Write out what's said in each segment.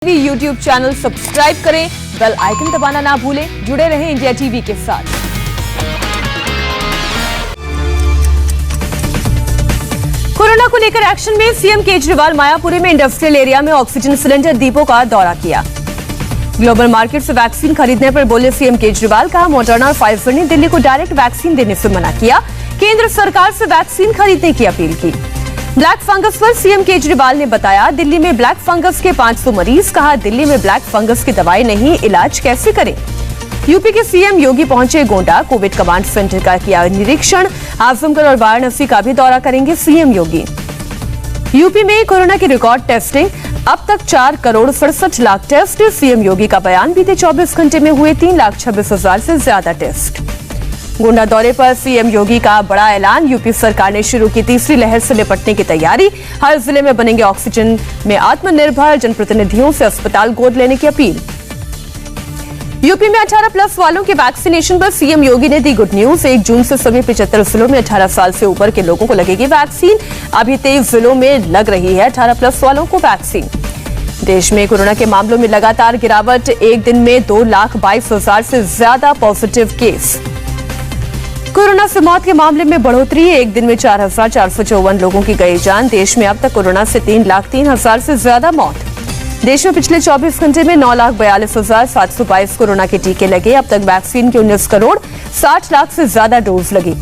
YouTube channel subscribe करें, bell icon दबाना ना भूलें। जुड़े रहें इंडिया टीवी के साथ। कोरोना को लेकर एक्शन में सीएम केजरीवाल मायापुरी में इंडस्ट्रियल एरिया में ऑक्सीजन सिलेंडर डिपो का दौरा किया। ग्लोबल मार्केट से वैक्सीन खरीदने पर बोले सीएम केजरीवाल, कहा मॉडर्ना और फाइजर ने दिल्ली को डायरेक्ट वैक्सीन देने से मना किया। केंद्र सरकार से वैक्सीन खरीदने की अपील की। ब्लैक फंगस पर सीएम केजरीवाल ने बताया, दिल्ली में ब्लैक फंगस के 500 मरीज। कहा दिल्ली में ब्लैक फंगस की दवाई नहीं, इलाज कैसे करें। यूपी के सीएम योगी पहुंचे गोंडा, कोविड कमांड सेंटर का किया निरीक्षण। आजमगढ़ और वाराणसी का भी दौरा करेंगे सीएम योगी। यूपी में कोरोना की रिकॉर्ड टेस्टिंग, अब तक 4,67,00,000 टेस्ट। सीएम योगी का बयान, बीते 24 घंटे में हुए 3,26,000 से ज्यादा टेस्ट। गोंडा दौरे पर सीएम योगी का बड़ा ऐलान, यूपी सरकार ने शुरू की तीसरी लहर से निपटने की तैयारी। हर जिले में बनेंगे ऑक्सीजन में आत्मनिर्भर, जनप्रतिनिधियों से अस्पताल गोद लेने की अपील। यूपी में 18+ वालों के वैक्सीनेशन पर सीएम योगी ने दी गुड न्यूज। 1 जून से सभी 75 जिलों में 18 साल से ऊपर के लोगों को लगेगी वैक्सीन। अभी 23 जिलों में लग रही है 18+ वालों को वैक्सीन। देश में कोरोना के मामलों में लगातार गिरावट, एक दिन में 2,22,000 से ज्यादा पॉजिटिव केस। कोरोना से मौत के मामले में बढ़ोतरी, एक दिन में 4,454 लोगों की गई जान। देश में अब तक कोरोना से 3,03,000 से ज्यादा मौत। देश में पिछले 24 घंटे में 9,42,722 कोरोना के टीके लगे। अब तक वैक्सीन के 19 करोड़ 60 लाख से ज्यादा डोज लगी।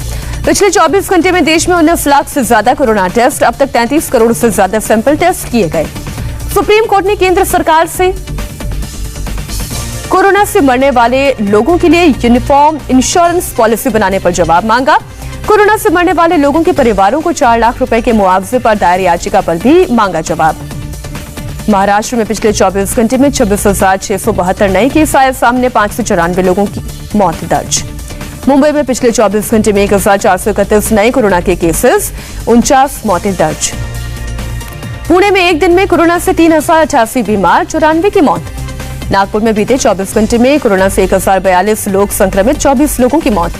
पिछले 24 घंटे में देश में 19 लाख से ज्यादा कोरोना टेस्ट, अब तक 33 करोड़ से ज्यादा सैंपल टेस्ट किए गए। सुप्रीम कोर्ट ने केंद्र सरकार से कोरोना से मरने वाले लोगों के लिए यूनिफॉर्म इंश्योरेंस पॉलिसी बनाने पर जवाब मांगा। कोरोना से मरने वाले लोगों के परिवारों को 4 लाख रुपए के मुआवजे पर दायर याचिका पर भी मांगा जवाब। महाराष्ट्र में पिछले 24 घंटे में 26,672 नए केस आए सामने, 594 लोगों की मौत दर्ज। मुंबई में पिछले 24 घंटे में 1,431 नए कोरोना के केसेस, 49 मौतें दर्ज। पुणे में एक दिन में कोरोना से 3,088 बीमार, 94 की मौत। नागपुर में बीते 24 घंटे में कोरोना से 1,042 लोग संक्रमित, 24 लोगों की मौत।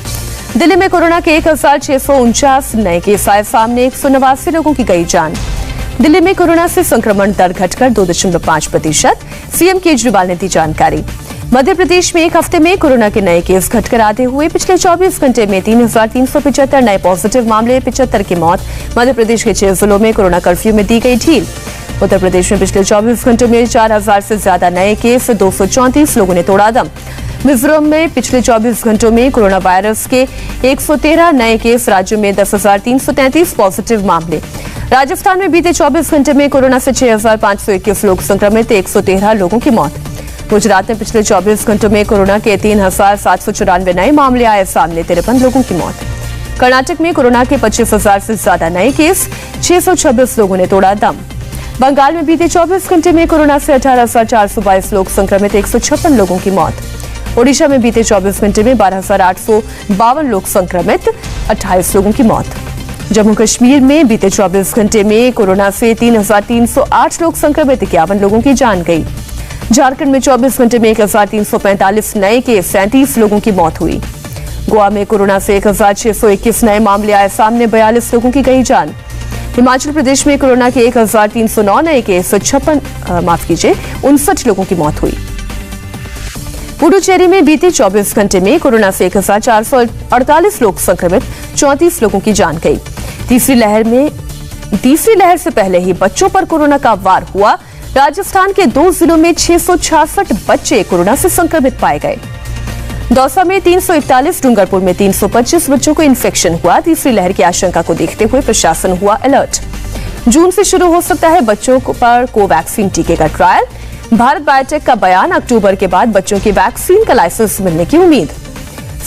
दिल्ली में कोरोना के 1,649 नए केस आए सामने, 189 लोगों की गई जान। दिल्ली में कोरोना से संक्रमण दर घटकर 2.5%। सीएम केजरीवाल ने दी जानकारी। मध्य प्रदेश में एक हफ्ते में कोरोना के नए केस घटकर आधे हुए। पिछले 24 घंटे में 3,375 नए पॉजिटिव मामले, 75 की मौत। मध्य प्रदेश के 6 जिलों में कोरोना कर्फ्यू में दी गई ढील। उत्तर प्रदेश में पिछले 24 घंटों में 4,000 से ज्यादा नए केस, 234 लोगों ने तोड़ा दम। मिजोरम में पिछले 24 घंटों में कोरोना वायरस के 113 नए केस, राज्य में 10,333 पॉजिटिव मामले। राजस्थान में बीते 24 घंटे में कोरोना से 6,521 लोग संक्रमित, 113 लोगों की मौत। गुजरात में पिछले 24 घंटों में कोरोना के 3,794 नए मामले आए सामने, 53 लोगों की मौत। कर्नाटक में कोरोना के 25,000 से ज्यादा नए केस, 626 लोगों ने तोड़ा दम। बंगाल में बीते 24 घंटे में कोरोना से 18,422 लोग संक्रमित, 156 लोगों की मौत। ओडिशा में बीते 24 घंटे में 12,852 लोग संक्रमित, 28 लोगों की मौत। जम्मू कश्मीर में बीते 24 घंटे में कोरोना से 3,308 लोग संक्रमित, 51 लोगों की जान गई। झारखंड में 24 घंटे में 1,345 नए केस, 37 लोगों की मौत हुई। गोवा में कोरोना से 1,621 नए मामले आए सामने, 42 लोगों की गई जान। हिमाचल प्रदेश में कोरोना के 1,309 नए केस, 59 लोगों की मौत हुई। पुडुचेरी में बीते 24 घंटे में कोरोना से 1,448 लोग संक्रमित, 34 लोगों की जान गई। तीसरी लहर से पहले ही बच्चों पर कोरोना का वार हुआ। राजस्थान के 2 जिलों में 666 बच्चे कोरोना से संक्रमित पाए गए। दौसा में 341, डूंगरपुर में 325 बच्चों को इन्फेक्शन हुआ। तीसरी लहर की आशंका को देखते हुए प्रशासन हुआ अलर्ट। जून से शुरू हो सकता है बच्चों पर कोवैक्सीन टीके का ट्रायल। भारत बायोटेक का बयान, अक्टूबर के बाद बच्चों की वैक्सीन का लाइसेंस मिलने की उम्मीद।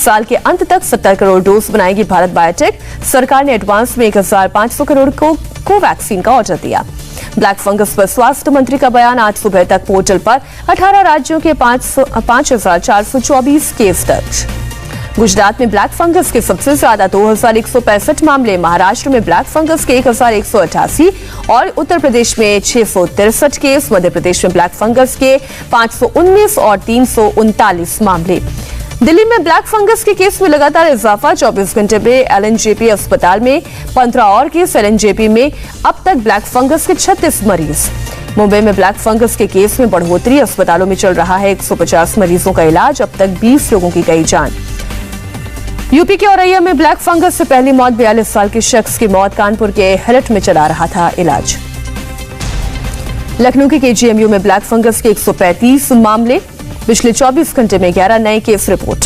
साल के अंत तक 70 करोड़ डोज बनाएगी भारत बायोटेक। सरकार ने एडवांस में 1,500 करोड़ को कोवैक्सीन का ऑर्डर दिया। ब्लैक फंगस पर स्वास्थ्य मंत्री का बयान, आज सुबह तक पोर्टल पर 18 राज्यों के 5,424 केस दर्ज। गुजरात में ब्लैक फंगस के सबसे ज्यादा 2,165 मामले, महाराष्ट्र में ब्लैक फंगस के 1,188 और उत्तर प्रदेश में 663 केस। मध्य प्रदेश में ब्लैक फंगस के 519 और 339 मामले। दिल्ली में ब्लैक फंगस के केस में लगातार इजाफा। 24 घंटे में एलएनजेपी अस्पताल में 15 और केस। एलएनजेपी में अब तक ब्लैक फंगस के 36 मरीज। मुंबई में ब्लैक फंगस के केस में बढ़ोतरी। अस्पतालों में चल रहा है 150 मरीजों का इलाज। अब तक 20 लोगों की गई जान। यूपी के औरैया में ब्लैक फंगस से पहली मौत। 42 साल के शख्स की मौत। कानपुर के हेरठ में चला रहा था इलाज। लखनऊ के केजीएमयू में ब्लैक फंगस के 135 मामले। पिछले 24 घंटे में 11 नए केस रिपोर्ट।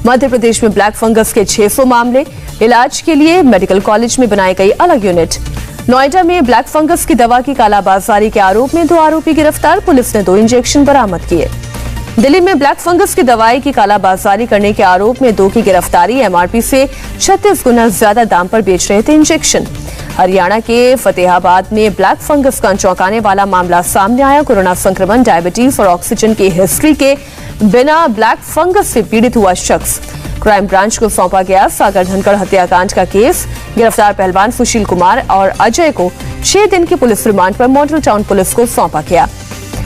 मध्य प्रदेश में ब्लैक फंगस के 600 मामले। इलाज के लिए मेडिकल कॉलेज में बनाई गई अलग यूनिट। नोएडा में ब्लैक फंगस की दवा की कालाबाजारी के आरोप में 2 आरोपी गिरफ्तार। पुलिस ने 2 इंजेक्शन बरामद किए। दिल्ली में ब्लैक फंगस की दवाई की कालाबाजारी करने के आरोप में 2 की गिरफ्तारी। एमआरपी से 36 गुना ज्यादा दाम पर बेच रहे थे इंजेक्शन। हरियाणा के फतेहाबाद में ब्लैक फंगस का चौंकाने वाला मामला सामने आया। कोरोना संक्रमण, डायबिटीज और ऑक्सीजन की हिस्ट्री के बिना ब्लैक फंगस से पीड़ित हुआ शख्स क्राइम ब्रांच को सौंपा गया। सागर धनखड़ हत्याकांड का केस। गिरफ्तार पहलवान सुशील कुमार और अजय को 6 दिन की पुलिस रिमांड पर मॉडल टाउन पुलिस को सौंपा गया।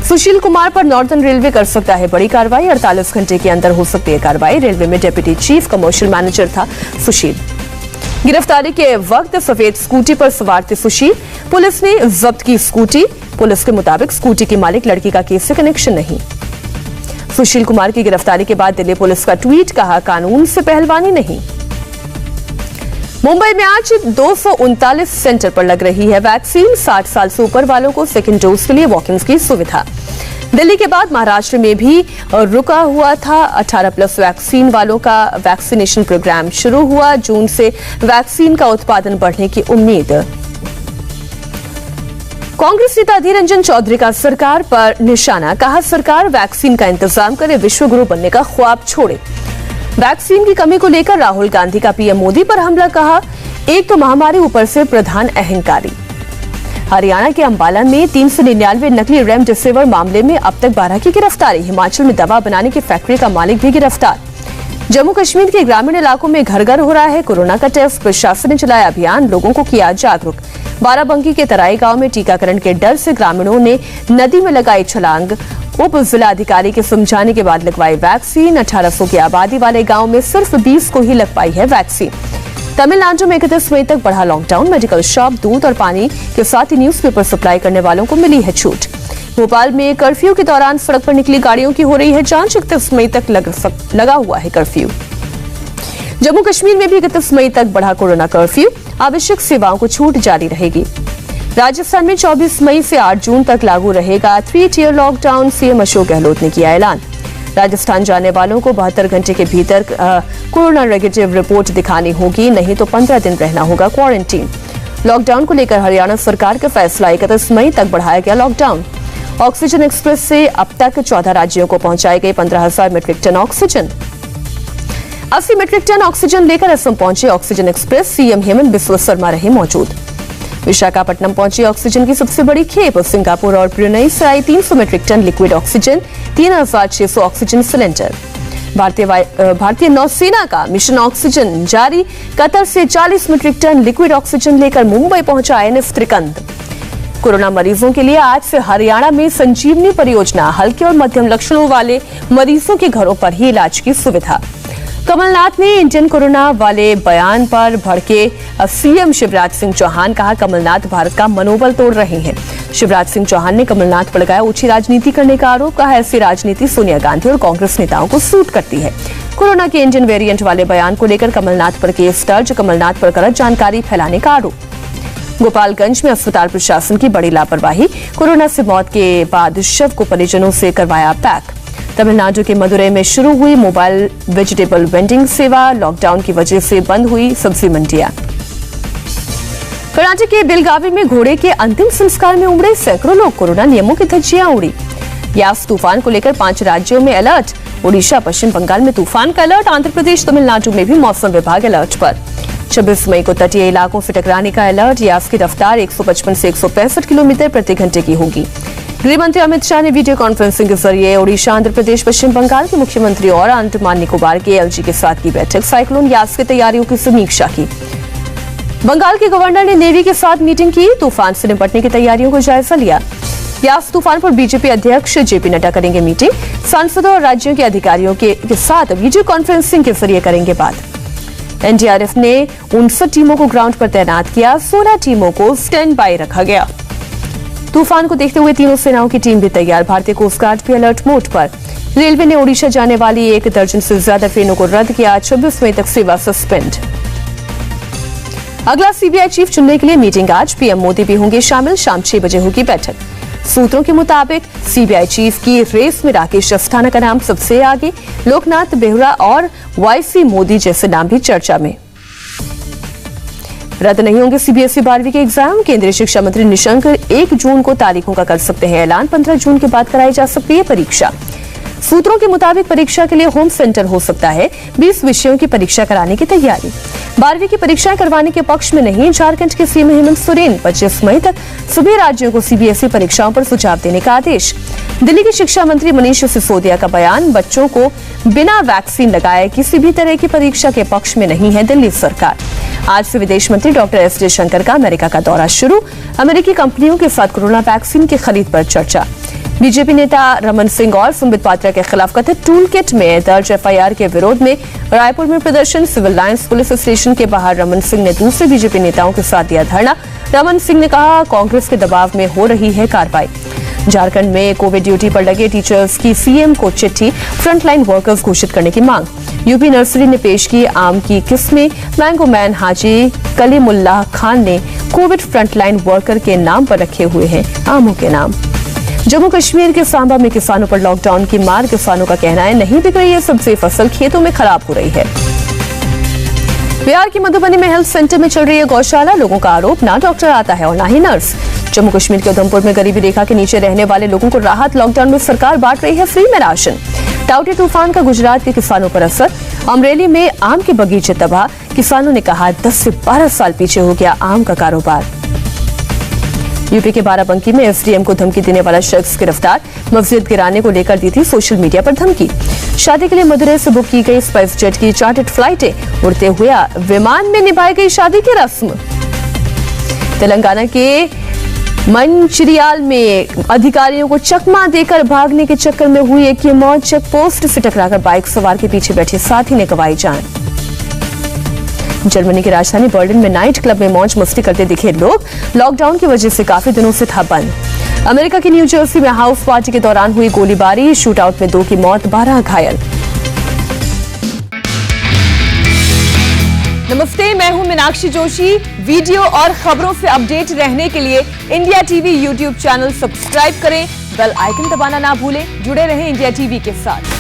सुशील कुमार पर नॉर्दर्न रेलवे कर सकता है बड़ी कार्रवाई। 48 घंटे के अंदर हो सकती है कार्रवाई। रेलवे में डिप्टी चीफ कमर्शियल मैनेजर था सुशील। गिरफ्तारी के वक्त सफेद स्कूटी पर सवार थे सुशील। पुलिस ने जब्त की स्कूटी। पुलिस के मुताबिक स्कूटी की मालिक लड़की का केस से कनेक्शन नहीं। सुशील कुमार की गिरफ्तारी के बाद दिल्ली पुलिस का ट्वीट, कहा कानून से पहलवानी नहीं। मुंबई में आज 239 सेंटर पर लग रही है वैक्सीन। 60 साल से ऊपर वालों को सेकेंड डोज के लिए वॉक-इन्स की सुविधा। दिल्ली के बाद महाराष्ट्र में भी रुका हुआ था। 18+ वैक्सीन वालों का वैक्सीनेशन प्रोग्राम शुरू हुआ। जून से वैक्सीन का उत्पादन बढ़ने की उम्मीद। कांग्रेस नेता अधीर रंजन चौधरी का सरकार पर निशाना, कहा सरकार वैक्सीन का इंतजाम करे, विश्व गुरु बनने का ख्वाब छोड़े। वैक्सीन की कमी को लेकर राहुल गांधी का पीएम मोदी पर हमला, कहा एक तो महामारी, ऊपर से प्रधान अहंकारी। हरियाणा के अंबाला में 399 नकली रेमडेसिविर मामले में अब तक 12 की गिरफ्तारी। हिमाचल में दवा बनाने की फैक्ट्री का मालिक भी गिरफ्तार। जम्मू कश्मीर के ग्रामीण इलाकों में घर घर हो रहा है कोरोना का टेस्ट। प्रशासन ने चलाया अभियान, लोगों को किया जागरूक। बाराबंकी के तराई गांव में टीकाकरण के डर से ग्रामीणों ने नदी में लगाई छलांग। उप जिलाधिकारी के समझाने के बाद लगवाई वैक्सीन। 1800 की आबादी वाले गांव में सिर्फ 20 को ही लग पाई है वैक्सीन। तमिलनाडु में 31 मई तक बढ़ा लॉकडाउन। मेडिकल शॉप, दूध और पानी के साथ ही न्यूज़पेपर सप्लाई करने वालों को मिली है छूट। भोपाल में कर्फ्यू के दौरान सड़क पर निकली गाड़ियों की हो रही है जांच। 31 मई तक लगा हुआ है कर्फ्यू। जम्मू कश्मीर में भी 31 मई तक बढ़ा कोरोना कर्फ्यू। आवश्यक सेवाओं को छूट जारी रहेगी। राजस्थान में 24 मई से 8 जून तक लागू रहेगा 3 tier lockdown. CM Ashok Gehlot ने किया ऐलान। राजस्थान जाने वालों को 72 घंटे के भीतर कोरोना नेगेटिव रिपोर्ट दिखानी होगी, नहीं तो 15 दिन रहना होगा क्वारंटीन। लॉकडाउन को लेकर हरियाणा सरकार का फैसला, 31 मई तक बढ़ाया गया लॉकडाउन। ऑक्सीजन एक्सप्रेस से अब तक 14 राज्यों को पहुंचाई गई 15,000 metric tonne oxygen. 80 metric tonne oxygen लेकर असम पहुंचे oxygen express. CM Hemant Biswa Sharma रहे मौजूद। विशाखापट्टनम पहुंची ऑक्सीजन की सबसे बड़ी खेप। सिंगापुर और ब्रुनेई से आई 300 metric tonne liquid oxygen, 3600 oxygen cylinder. भारतीय नौसेना का मिशन ऑक्सीजन जारी। कतर से 40 मीट्रिक टन लिक्विड ऑक्सीजन लेकर मुंबई पहुंचा INS त्रिकंद। कोरोना मरीजों के लिए आज से हरियाणा में संजीवनी परियोजना। हल्के और मध्यम लक्षणों वाले मरीजों के घरों पर ही इलाज की सुविधा। कमलनाथ ने इंडियन कोरोना वाले बयान पर भड़के सीएम शिवराज सिंह चौहान, कहा कमलनाथ भारत का मनोबल तोड़ रहे हैं। शिवराज सिंह चौहान ने कमलनाथ पर लगाया ऊंची राजनीति करने का आरोप, कहा ऐसी राजनीति सोनिया गांधी और कांग्रेस नेताओं को सूट करती है। कोरोना के इंडियन वेरिएंट वाले बयान को लेकर कमलनाथ पर केस दर्ज। कमलनाथ पर गलत जानकारी फैलाने का आरोप। गोपालगंज में अस्पताल प्रशासन की बड़ी लापरवाही। कोरोना से मौत के बाद शव को परिजनों से करवाया पैक। तमिलनाडु के मदुरई में शुरू हुई मोबाइल वेजिटेबल वेंडिंग सेवा। लॉकडाउन की वजह से बंद हुई सब्जी मंडियां। कर्नाटक के बेलगावी में घोड़े के अंतिम संस्कार में उमड़े सैकड़ों लोग। कोरोना नियमों की धज्जियां उड़ी। यास तूफान को लेकर 5 राज्यों में अलर्ट। ओडिशा, पश्चिम बंगाल में तूफान का अलर्ट। आंध्र प्रदेश, तमिलनाडु में भी मौसम विभाग अलर्ट पर। 26 मई को तटीय इलाकों से टकराने का अलर्ट। यास की रफ्तार 155 से 165 किलोमीटर प्रति घंटे की होगी। गृह मंत्री अमित शाह ने वीडियो कॉन्फ्रेंसिंग के जरिए ओडिशा, आंध्र प्रदेश, पश्चिम बंगाल के मुख्यमंत्री और अंडमान निकोबार के LG के साथ की बैठक। साइक्लोन यास की तैयारियों की समीक्षा की। बंगाल के गवर्नर ने नेवी के साथ मीटिंग की। तूफान से निपटने की तैयारियों को जायजा लिया। यास तूफान पर बीजेपी अध्यक्ष जेपी नड्डा करेंगे मीटिंग। सांसदों और राज्यों के अधिकारियों के साथ वीडियो कॉन्फ्रेंसिंग के जरिए करेंगे बात। एनडीआरएफ ने 59 टीमों को ग्राउंड पर तैनात किया, 16 टीमों को स्टैंड बाय रखा गया। तूफान को देखते हुए तीनों सेनाओं की टीम भी तैयार। भारतीय कोस्ट गार्ड भी अलर्ट मोड पर। रेलवे ने ओडिशा जाने वाली 1 दर्जन से ज्यादा ट्रेनों को रद्द किया। 26 मई तक सेवा सस्पेंड। अगला सीबीआई चीफ चुनने के लिए मीटिंग आज। पीएम मोदी भी होंगे शामिल। शाम 6 बजे होगी बैठक। सूत्रों के मुताबिक सीबीआई चीफ की रेस में राकेश अस्थाना का नाम सबसे आगे। लोकनाथ बेहरा और वाईसी मोदी जैसे नाम भी चर्चा में। रद्द नहीं होंगे सीबीएसई 12वीं के एग्जाम। केंद्रीय शिक्षा मंत्री निशंक 1 जून को तारीखों का कर सकते हैं ऐलान। 15 जून के बाद कराई जा सकती है परीक्षा। सूत्रों के मुताबिक परीक्षा के लिए होम सेंटर हो सकता है। 20 विषयों की परीक्षा कराने की तैयारी। 12वीं की परीक्षाएं करवाने के पक्ष में नहीं झारखंड के सीएम हेमंत सोरेन। 25 मई तक सभी राज्यों को सीबीएसई परीक्षाओं पर सुझाव देने का आदेश। दिल्ली के शिक्षा मंत्री मनीष सिसोदिया का बयान, बच्चों को बिना वैक्सीन लगाए किसी भी तरह की परीक्षा के पक्ष में नहीं है दिल्ली सरकार। आज से विदेश मंत्री डॉक्टर एस जयशंकर का अमेरिका का दौरा शुरू। अमेरिकी कंपनियों के साथ कोरोना वैक्सीन की खरीद पर चर्चा। बीजेपी नेता रमन सिंह और संबित पात्रा के खिलाफ कथित टूल किट में दर्ज एफआईआर के विरोध में रायपुर में प्रदर्शन। सिविल लाइंस पुलिस स्टेशन के बाहर रमन सिंह ने दूसरे बीजेपी नेताओं के साथ दिया धरना। रमन सिंह ने कहा, कांग्रेस के दबाव में हो रही है कार्रवाई। झारखंड में कोविड ड्यूटी पर लगे टीचर्स की सीएम को चिट्ठी। फ्रंटलाइन वर्कर्स घोषित करने की मांग। यूपी नर्सरी ने पेश की आम की किस्में। मैंगो मैन हाजी कलीमुल्लाह खान ने कोविड फ्रंटलाइन वर्कर के नाम पर रखे हुए हैं आमों के नाम। जम्मू कश्मीर के सांबा में किसानों पर लॉकडाउन की मार। किसानों का कहना है नहीं बिक रही है सब्जी, फसल खेतों में खराब हो रही है। बिहार की मधुबनी में हेल्थ सेंटर में चल रही है गौशाला। लोगों का आरोप, ना डॉक्टर आता है और ना ही नर्स। जम्मू कश्मीर के उधमपुर में गरीबी रेखा के नीचे रहने वाले लोगों को राहत। लॉकडाउन में सरकार बांट रही है फ्री में राशन। टाउटे तूफान का गुजरात के किसानों पर असर। अमरेली में आम के बगीचे तबाह। किसानों ने कहा 10 से 12 साल पीछे हो गया आम का कारोबार। यूपी के बाराबंकी में एसडीएम को धमकी देने वाला शख्स गिरफ्तार। मस्जिद गिराने को लेकर दी थी सोशल मीडिया पर धमकी। शादी के लिए मदुरै से बुक की गई स्पाइस जेट की चार्टर्ड फ्लाइटें। उड़ते हुए विमान में निभाई गई शादी की रस्म। तेलंगाना के मंचिरियाल में अधिकारियों को चकमा देकर भागने के चक्कर में हुई एक की मौत। चेक पोस्ट से टकराकर बाइक सवार के पीछे बैठे साथी ने गंवाई जान। जर्मनी की राजधानी बर्लिन में नाइट क्लब में मौज मस्ती करते दिखे लोग। लॉकडाउन की वजह से काफी दिनों से था बंद। अमेरिका के न्यू जर्सी में हाउस पार्टी के दौरान हुई गोलीबारी। शूटआउट में 2 की मौत, 12 घायल। नमस्ते, मैं हूं मीनाक्षी जोशी। वीडियो और खबरों से अपडेट रहने के लिए India TV YouTube channel subscribe करें। बेल आइकन दबाना ना भूलें। जुड़े रहें इंडिया टीवी के साथ।